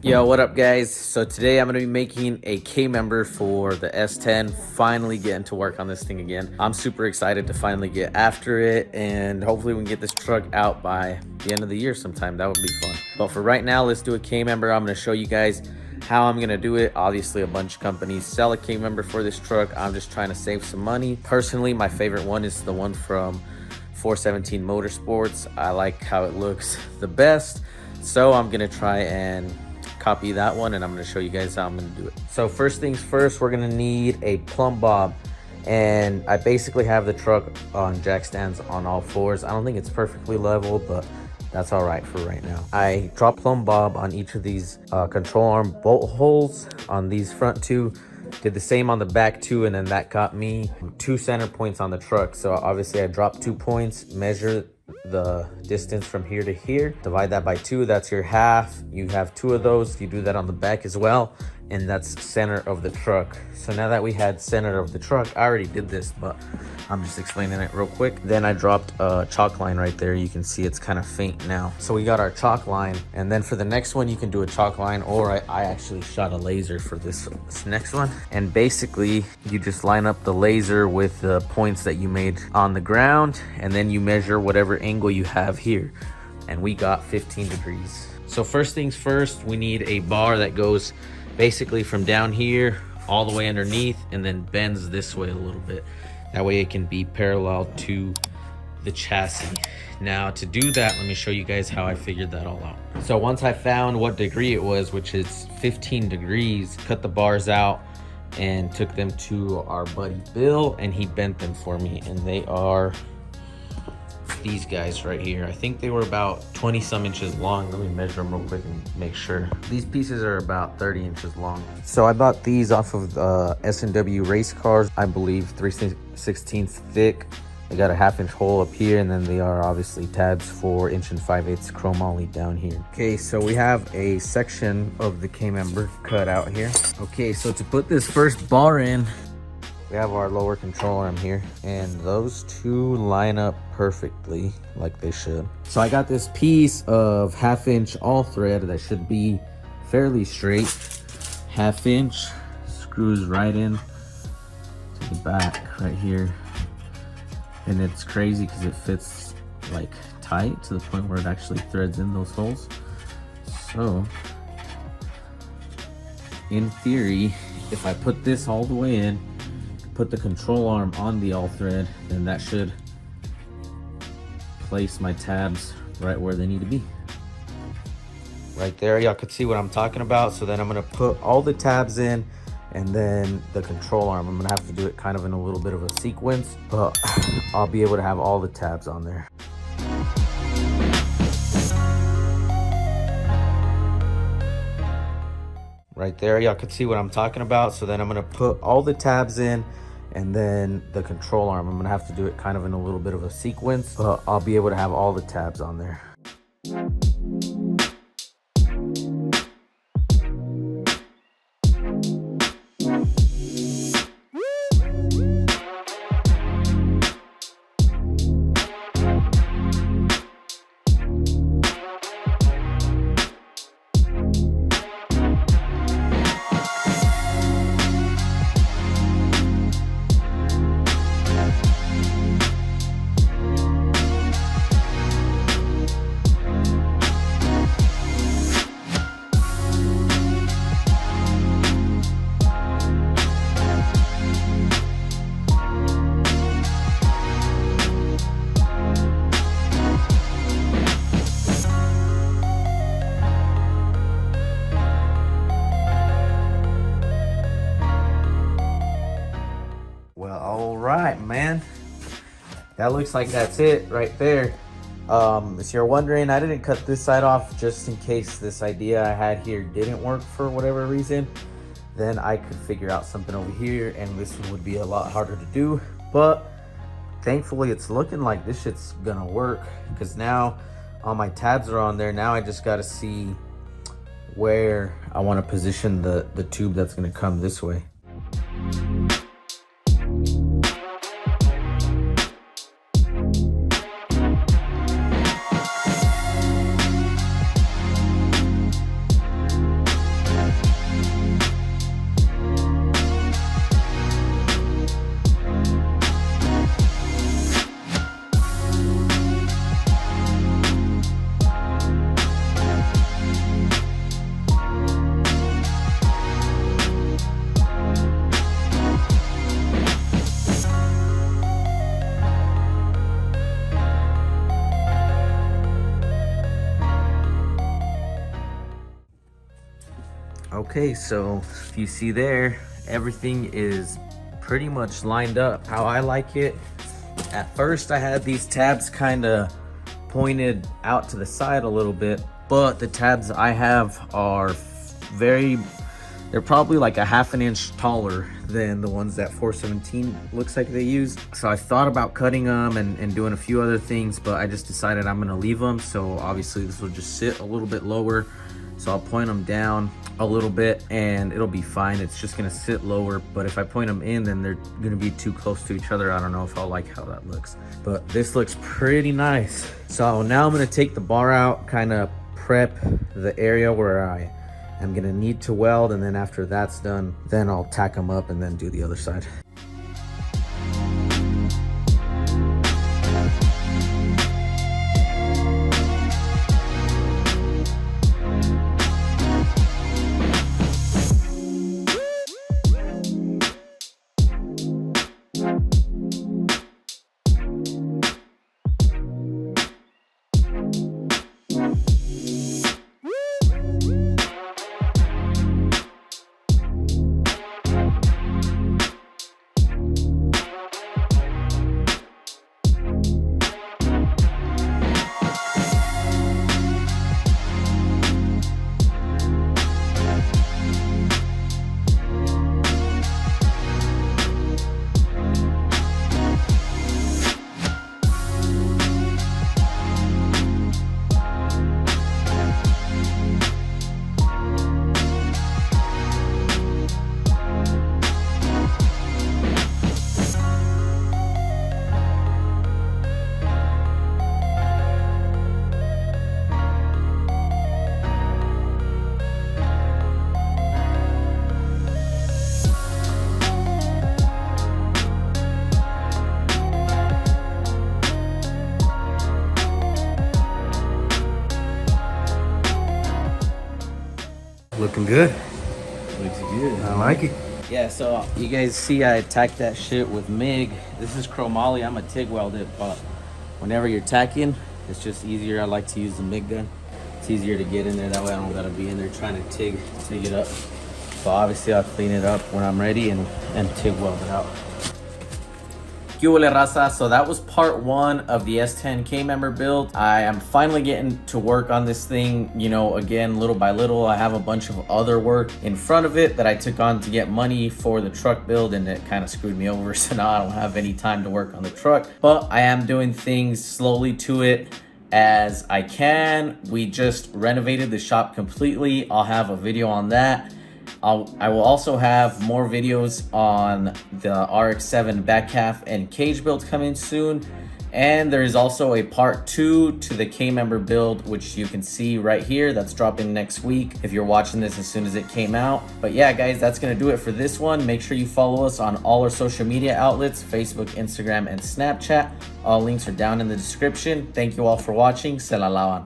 Yo, what up guys? So today I'm going to be making a K-Member for the S10, finally getting to work on this thing again. I'm super excited to finally get after it, and hopefully we can get this truck out by the end of the year sometime. That would be fun. But for right now, let's do a K-Member. I'm going to show you guys how I'm going to do it. Obviously a bunch of companies sell a K-Member for this truck. I'm just trying to save some money. Personally, my favorite one is the one from 417 Motorsports. I like how it looks the best. So I'm going to try and copy that one, and I'm going to show you guys how I'm going to do it. So first things first, we're going to need a plumb bob, and I basically have the truck on jack stands on all fours. I don't think it's perfectly level, but that's all right for right now. I dropped plumb bob on each of these control arm bolt holes on these front two. Did the same on the back two, and then that got me 2 center points on the truck. So obviously I dropped 2 points, measure the distance from here to here, divide that by 2, that's your half. You have 2 of those. You do that on the back as well, and that's center of the truck. So now that we had center of the truck, I already did this, but I'm just explaining it real quick. Then I dropped a chalk line right there. You can see it's kind of faint now. So we got our chalk line, and then for the next one you can do a chalk line, or I actually shot a laser for this next one. And basically you just line up the laser with the points that you made on the ground, and then you measure whatever angle you have here, and we got 15 degrees. So first things first, we need a bar that goes basically from down here all the way underneath and then bends this way a little bit. That way it can be parallel to the chassis. Now to do that, let me show you guys how I figured that all out. So once I found what degree it was, which is 15 degrees, cut the bars out and took them to our buddy Bill, and he bent them for me, and they are these guys right here. I think they were about 20 some inches long. Let me measure them real quick and make sure. These pieces are about 30 inches long. So I bought these off of S&W race cars, I believe 3/16 thick. They got a 1/2 inch hole up here, and then they are obviously tabs 4 inch and 5/8 chromoly down here. Okay, so we have a section of the K-Member cut out here. Okay, so to put this first bar in, we have our lower control arm here, and those two line up perfectly like they should. So I got this piece of 1/2 inch all thread that should be fairly straight. 1/2 inch screws right in to the back right here, and it's crazy because it fits like tight to the point where it actually threads in those holes. So in theory, if I put this all the way in, put the control arm on the all thread, then that should place my tabs right where they need to be. Right there, y'all could see what I'm talking about. So then I'm gonna put all the tabs in, and then the control arm. I'm gonna have to do it kind of in a little bit of a sequence, but I'll be able to have all the tabs on there. Right there, y'all could see what I'm talking about. So then I'm gonna put all the tabs in, and then the control arm. I'm gonna have to do it kind of in a little bit of a sequence, but I'll be able to have all the tabs on there. All right, man, that looks like that's it right there. If you're wondering, I didn't cut this side off just in case this idea I had here didn't work for whatever reason. Then I could figure out something over here, and this one would be a lot harder to do. But thankfully it's looking like this shit's gonna work, because now all my tabs are on there. Now I just gotta see where I want to position the tube that's gonna come this way. Okay, so if you see there, everything is pretty much lined up how I like it. At first I had these tabs kind of pointed out to the side a little bit, but the tabs I have are they're probably like a ½ an inch taller than the ones that 417 looks like they use. So I thought about cutting them and doing a few other things, but I just decided I'm gonna leave them. So obviously this will just sit a little bit lower. So I'll point them down a little bit and it'll be fine. It's just gonna sit lower, but if I point them in, then they're gonna be too close to each other. I don't know if I'll like how that looks, but this looks pretty nice. So now I'm gonna take the bar out, kind of prep the area where I'm gonna need to weld, and then after that's done, then I'll tack them up and then do the other side. Looking good. Looks good. I like it. Yeah, so you guys see I tacked that shit with MIG. This is chromoly. I'm a TIG weld it, but whenever you're tacking, it's just easier. I like to use the MIG gun. It's easier to get in there. That way I don't gotta be in there trying to TIG it up. So obviously I'll clean it up when I'm ready and TIG weld it out. ¿Qué huele, raza? So that was part 1 of the S10 K-Member build. I am finally getting to work on this thing, you know, again, little by little. I have a bunch of other work in front of it that I took on to get money for the truck build, and it kind of screwed me over. So now I don't have any time to work on the truck, but I am doing things slowly to it as I can. We just renovated the shop completely. I'll have a video on that. I will also have more videos on the RX-7 back half and cage builds coming soon. And there is also a part 2 to the K-Member build, which you can see right here. That's dropping next week if you're watching this as soon as it came out. But yeah, guys, that's gonna do it for this one. Make sure you follow us on all our social media outlets, Facebook, Instagram, and Snapchat. All links are down in the description. Thank you all for watching. Se la lavan.